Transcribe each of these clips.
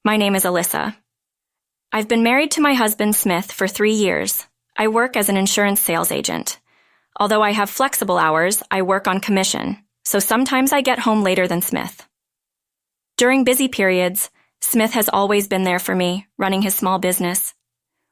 My name is Alyssa. I've been married to my husband Smith for 3 years. I work as an insurance sales agent. Although I have flexible hours, I work on commission, so sometimes I get home later than Smith. During busy periods, Smith has always been there for me, running his small business.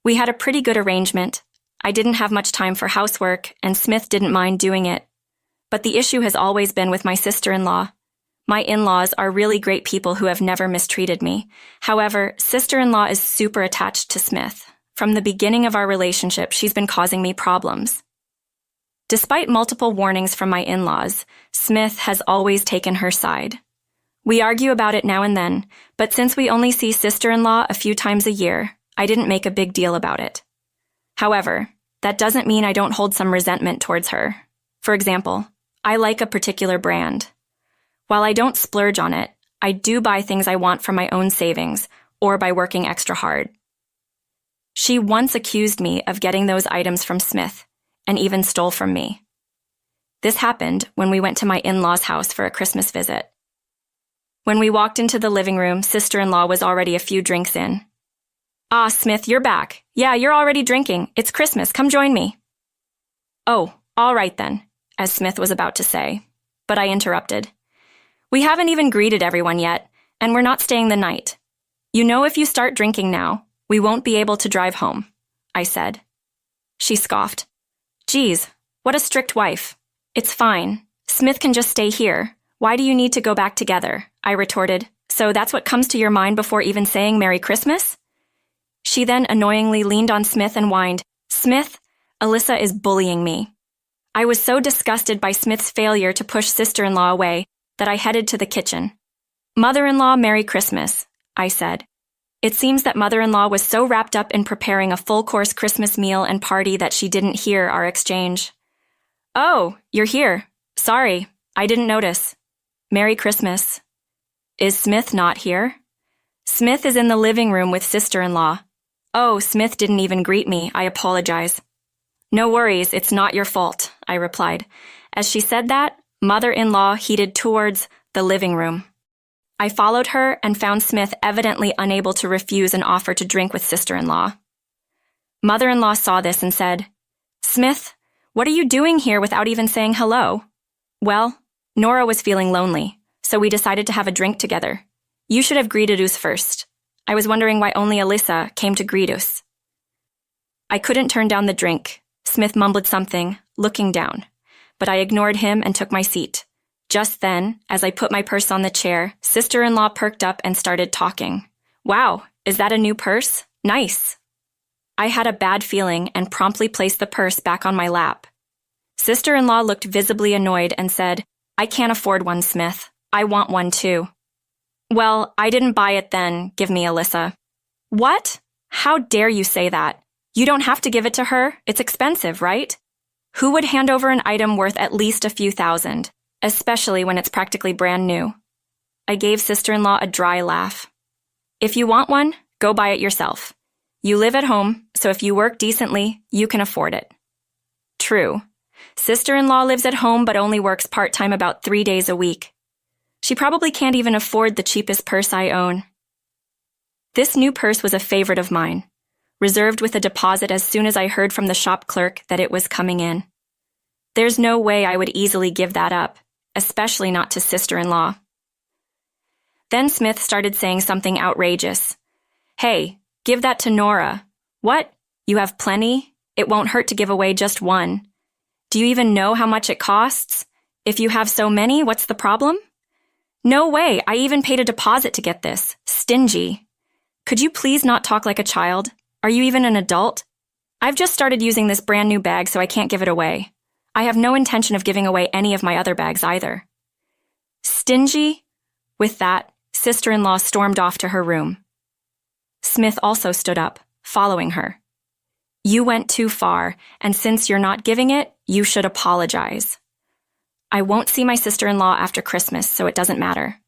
We had a pretty good arrangement. I didn't have much time for housework, and Smith didn't mind doing it. But the issue has always been with my sister-in-law. My in-laws are really great people who have never mistreated me. However, sister-in-law is super attached to Smith. From the beginning of our relationship, she's been causing me problems. Despite multiple warnings from my in-laws, Smith has always taken her side. We argue about it now and then, but since we only see sister-in-law a few times a year, I didn't make a big deal about it. However, that doesn't mean I don't hold some resentment towards her. For example, I like a particular brand. While I don't splurge on it, I do buy things I want from my own savings or by working extra hard. She once accused me of getting those items from Smith and even stole from me. This happened when we went to my in-laws' house for a Christmas visit. When we walked into the living room, sister-in-law was already a few drinks in. "Ah, Smith, you're back. Yeah, you're already drinking. It's Christmas. Come join me." "Oh, all right then," as Smith was about to say, but I interrupted. "We haven't even greeted everyone yet, and we're not staying the night. You know, if you start drinking now, we won't be able to drive home," I said. She scoffed. "Geez, what a strict wife. It's fine. Smith can just stay here. Why do you need to go back together?" I retorted. "So that's what comes to your mind before even saying Merry Christmas?" She then annoyingly leaned on Smith and whined, "Smith, Alyssa is bullying me." I was so disgusted by Smith's failure to push sister-in-law away that I headed to the kitchen. "Mother-in-law, Merry Christmas," I said. It seems that mother-in-law was so wrapped up in preparing a full-course Christmas meal and party that she didn't hear our exchange. "Oh, you're here. Sorry, I didn't notice. Merry Christmas." "Is Smith not here?" "Smith is in the living room with sister-in-law." "Oh, Smith didn't even greet me. I apologize." "No worries, it's not your fault," I replied. As she said that, mother-in-law headed towards the living room. I followed her and found Smith evidently unable to refuse an offer to drink with sister-in-law. Mother-in-law saw this and said, "Smith, what are you doing here without even saying hello?" "Well, Nora was feeling lonely, so we decided to have a drink together. You should have greeted us first. I was wondering why only Alyssa came to greet us." I couldn't turn down the drink. Smith mumbled something, looking down, but I ignored him and took my seat. Just then, as I put my purse on the chair, sister-in-law perked up and started talking. "Wow, is that a new purse? Nice." I had a bad feeling and promptly placed the purse back on my lap. Sister-in-law looked visibly annoyed and said, "I can't afford one, Smith. I want one too." "Well, I didn't buy it then. Give me Alyssa." "What? How dare you say that? You don't have to give it to her. It's expensive, right? Who would hand over an item worth at least a few thousand, especially when it's practically brand new?" I gave sister-in-law a dry laugh. "If you want one, go buy it yourself. You live at home, so if you work decently, you can afford it." True. Sister-in-law lives at home but only works part-time about 3 days a week. She probably can't even afford the cheapest purse I own. This new purse was a favorite of mine, reserved with a deposit as soon as I heard from the shop clerk that it was coming in. There's no way I would easily give that up, especially not to sister-in-law. Then Smith started saying something outrageous. "Hey, give that to Nora." "What? You have plenty? It won't hurt to give away just one. Do you even know how much it costs? If you have so many, what's the problem?" "No way, I even paid a deposit to get this. Stingy. Could you please not talk like a child? Are you even an adult? I've just started using this brand new bag, so I can't give it away. I have no intention of giving away any of my other bags either." Stingy? With that, sister-in-law stormed off to her room. Smith also stood up, following her. "You went too far, and since you're not giving it, you should apologize." I won't see my sister-in-law after Christmas, so it doesn't matter,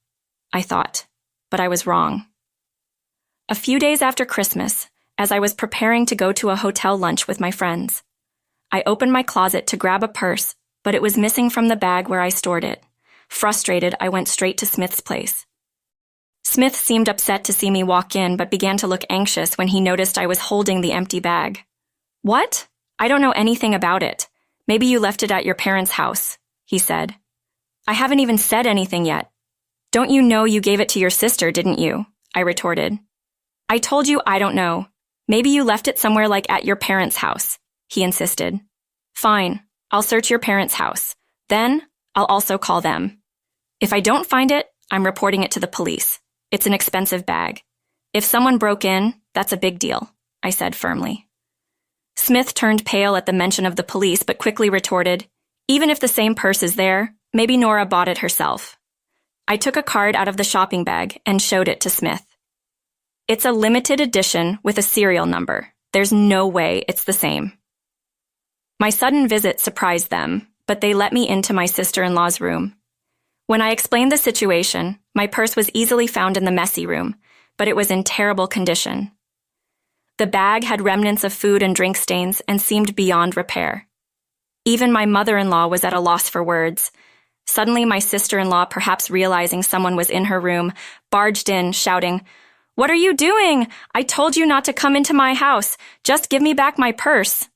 I thought, but I was wrong. A few days after Christmas, as I was preparing to go to a hotel lunch with my friends, I opened my closet to grab a purse, but it was missing from the bag where I stored it. Frustrated, I went straight to Smith's place. Smith seemed upset to see me walk in, but began to look anxious when he noticed I was holding the empty bag. What? I don't know anything about it. Maybe you left it at your parents' house, he said. I haven't even said anything yet. Don't you know you gave it to your sister, didn't you? I retorted. I told you I don't know. Maybe you left it somewhere like at your parents' house, he insisted. Fine, I'll search your parents' house. Then, I'll also call them. If I don't find it, I'm reporting it to the police. It's an expensive bag. If someone broke in, that's a big deal, I said firmly. Smith turned pale at the mention of the police, but quickly retorted, even if the same purse is there, maybe Nora bought it herself. I took a card out of the shopping bag and showed it to Smith. It's a limited edition with a serial number. There's no way it's the same. My sudden visit surprised them, but they let me into my sister-in-law's room. When I explained the situation, my purse was easily found in the messy room, but it was in terrible condition. The bag had remnants of food and drink stains and seemed beyond repair. Even my mother-in-law was at a loss for words. Suddenly, my sister-in-law, perhaps realizing someone was in her room, barged in, shouting, "What are you doing? I told you not to come into my house. Just give me back my purse."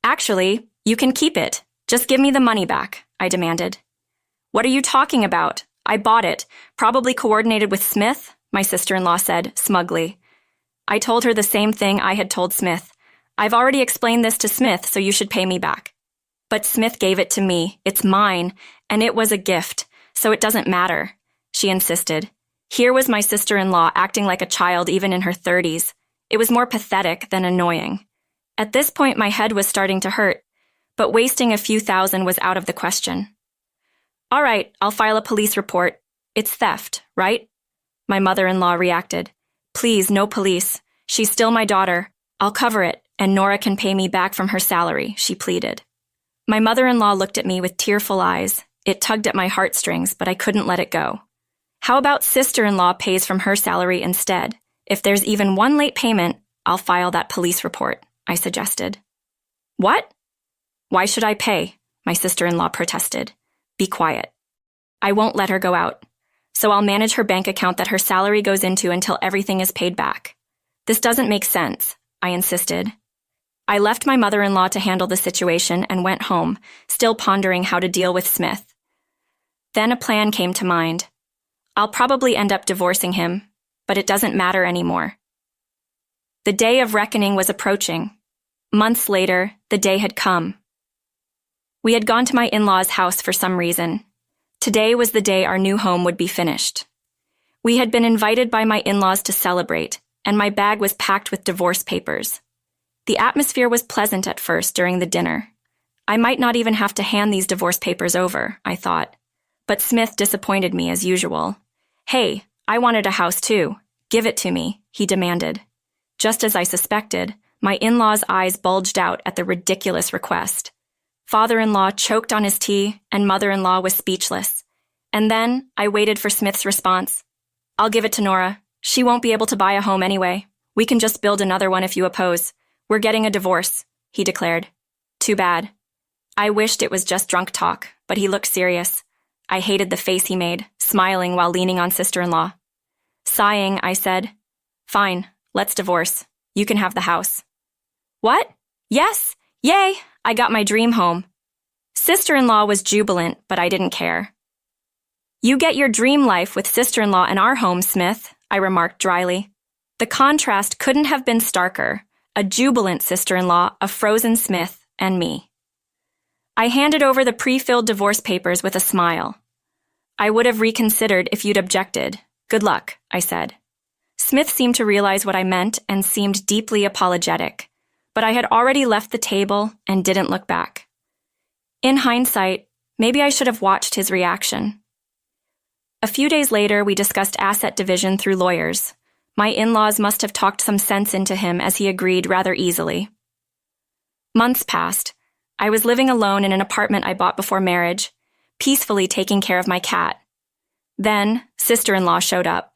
"Actually, you can keep it. Just give me the money back," I demanded. "What are you talking about? I bought it, probably coordinated with Smith," my sister-in-law said, smugly. I told her the same thing I had told Smith. "I've already explained this to Smith, so you should pay me back." "But Smith gave it to me. It's mine, and it was a gift, so it doesn't matter," she insisted. Here was my sister-in-law acting like a child even in her 30s. It was more pathetic than annoying. At this point, my head was starting to hurt, but wasting a few thousand was out of the question. "All right, I'll file a police report. It's theft, right?" My mother-in-law reacted. "Please, no police. She's still my daughter. I'll cover it, and Nora can pay me back from her salary," she pleaded. My mother-in-law looked at me with tearful eyes. It tugged at my heartstrings, but I couldn't let it go. "How about sister-in-law pays from her salary instead? If there's even one late payment, I'll file that police report," I suggested. "What? Why should I pay?" my sister-in-law protested. "Be quiet. I won't let her go out. So I'll manage her bank account that her salary goes into until everything is paid back." "This doesn't make sense," I insisted. I left my mother-in-law to handle the situation and went home, still pondering how to deal with Smith. Then a plan came to mind. I'll probably end up divorcing him, but it doesn't matter anymore. The day of reckoning was approaching. Months later, the day had come. We had gone to my in-laws' house for some reason. Today was the day our new home would be finished. We had been invited by my in-laws to celebrate, and my bag was packed with divorce papers. The atmosphere was pleasant at first during the dinner. I might not even have to hand these divorce papers over, I thought. But Smith disappointed me as usual. "Hey, I wanted a house too. Give it to me," he demanded. Just as I suspected, my in-laws' eyes bulged out at the ridiculous request. Father-in-law choked on his tea, and mother-in-law was speechless. And then I waited for Smith's response. "I'll give it to Nora. She won't be able to buy a home anyway. We can just build another one if you oppose. We're getting a divorce," he declared. Too bad. I wished it was just drunk talk, but he looked serious. I hated the face he made, smiling while leaning on sister-in-law. Sighing, I said, "Fine, let's divorce. You can have the house." "What? Yes! Yay! I got my dream home." Sister-in-law was jubilant, but I didn't care. "You get your dream life with sister-in-law in our home, Smith," I remarked dryly. The contrast couldn't have been starker. A jubilant sister-in-law, a frozen Smith, and me. I handed over the pre-filled divorce papers with a smile. "I would have reconsidered if you'd objected. Good luck," I said. Smith seemed to realize what I meant and seemed deeply apologetic, but I had already left the table and didn't look back. In hindsight, maybe I should have watched his reaction. A few days later, we discussed asset division through lawyers. My in-laws must have talked some sense into him as he agreed rather easily. Months passed. I was living alone in an apartment I bought before marriage, peacefully taking care of my cat. Then, sister-in-law showed up.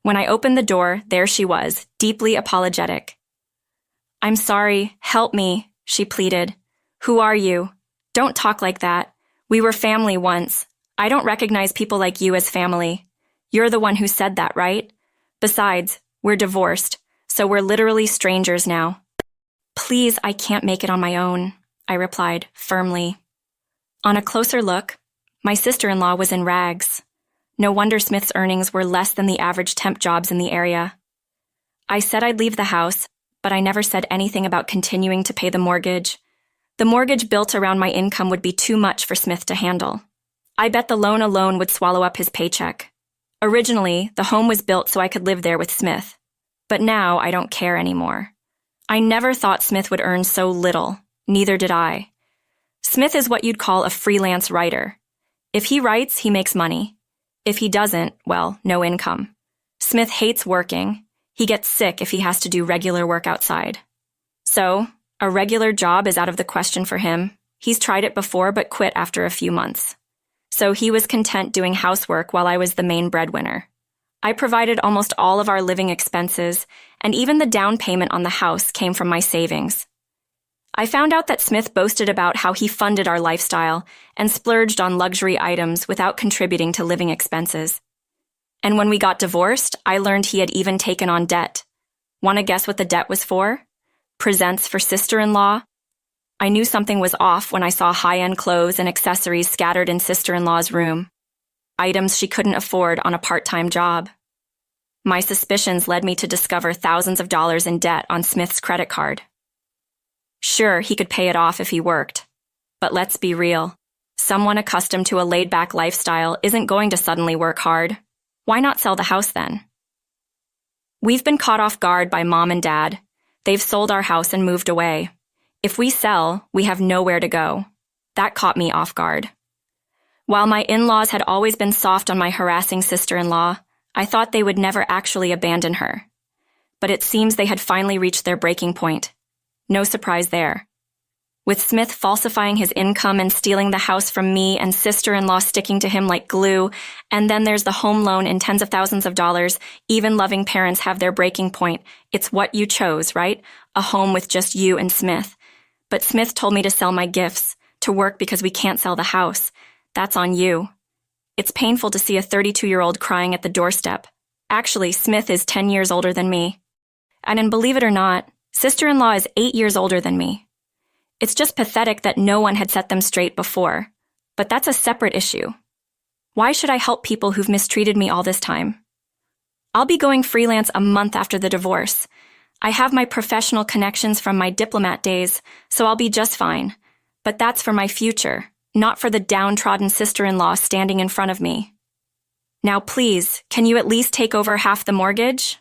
When I opened the door, there she was, deeply apologetic. "I'm sorry, help me," she pleaded. "Who are you? Don't talk like that. We were family once. I don't recognize people like you as family. You're the one who said that, right? Besides, we're divorced, so we're literally strangers now. Please, I can't make it on my own, I replied firmly. On a closer look, my sister-in-law was in rags. No wonder Smith's earnings were less than the average temp jobs in the area. I said I'd leave the house, but I never said anything about continuing to pay the mortgage. The mortgage built around my income would be too much for Smith to handle. I bet the loan alone would swallow up his paycheck. Originally, the home was built so I could live there with Smith. But now I don't care anymore. I never thought Smith would earn so little. Neither did I. Smith is what you'd call a freelance writer. If he writes, he makes money. If he doesn't, well, no income. Smith hates working. He gets sick if he has to do regular work outside. So, a regular job is out of the question for him. He's tried it before but quit after a few months. So he was content doing housework while I was the main breadwinner. I provided almost all of our living expenses, and even the down payment on the house came from my savings. I found out that Smith boasted about how he funded our lifestyle and splurged on luxury items without contributing to living expenses. And when we got divorced, I learned he had even taken on debt. Want to guess what the debt was for? Presents for sister-in-law? I knew something was off when I saw high-end clothes and accessories scattered in sister-in-law's room. Items she couldn't afford on a part-time job. My suspicions led me to discover thousands of dollars in debt on Smith's credit card. Sure, he could pay it off if he worked. But let's be real. Someone accustomed to a laid-back lifestyle isn't going to suddenly work hard. Why not sell the house then? We've been caught off guard by Mom and Dad. They've sold our house and moved away. If we sell, we have nowhere to go. That caught me off guard. While my in-laws had always been soft on my harassing sister-in-law, I thought they would never actually abandon her. But it seems they had finally reached their breaking point. No surprise there. With Smith falsifying his income and stealing the house from me and sister-in-law sticking to him like glue, and then there's the home loan in tens of thousands of dollars, even loving parents have their breaking point. It's what you chose, right? A home with just you and Smith. But Smith told me to sell my gifts, to work because we can't sell the house. That's on you. It's painful to see a 32-year-old crying at the doorstep. Actually, Smith is 10 years older than me. And believe it or not, sister-in-law is 8 years older than me. It's just pathetic that no one had set them straight before. But that's a separate issue. Why should I help people who've mistreated me all this time? I'll be going freelance a month after the divorce. I have my professional connections from my diplomat days, so I'll be just fine. But that's for my future, not for the downtrodden sister-in-law standing in front of me. Now please, can you at least take over half the mortgage?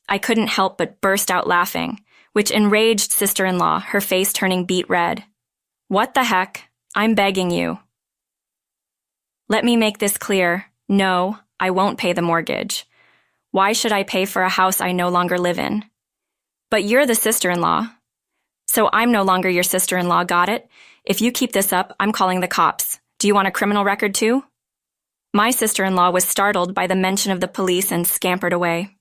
I couldn't help but burst out laughing, which enraged sister-in-law, her face turning beet red. What the heck? I'm begging you. Let me make this clear. No, I won't pay the mortgage. Why should I pay for a house I no longer live in? But you're the sister-in-law. So I'm no longer your sister-in-law, got it? If you keep this up, I'm calling the cops. Do you want a criminal record too? My sister-in-law was startled by the mention of the police and scampered away.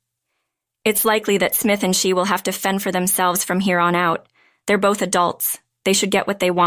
It's likely that Smith and she will have to fend for themselves from here on out. They're both adults. They should get what they want.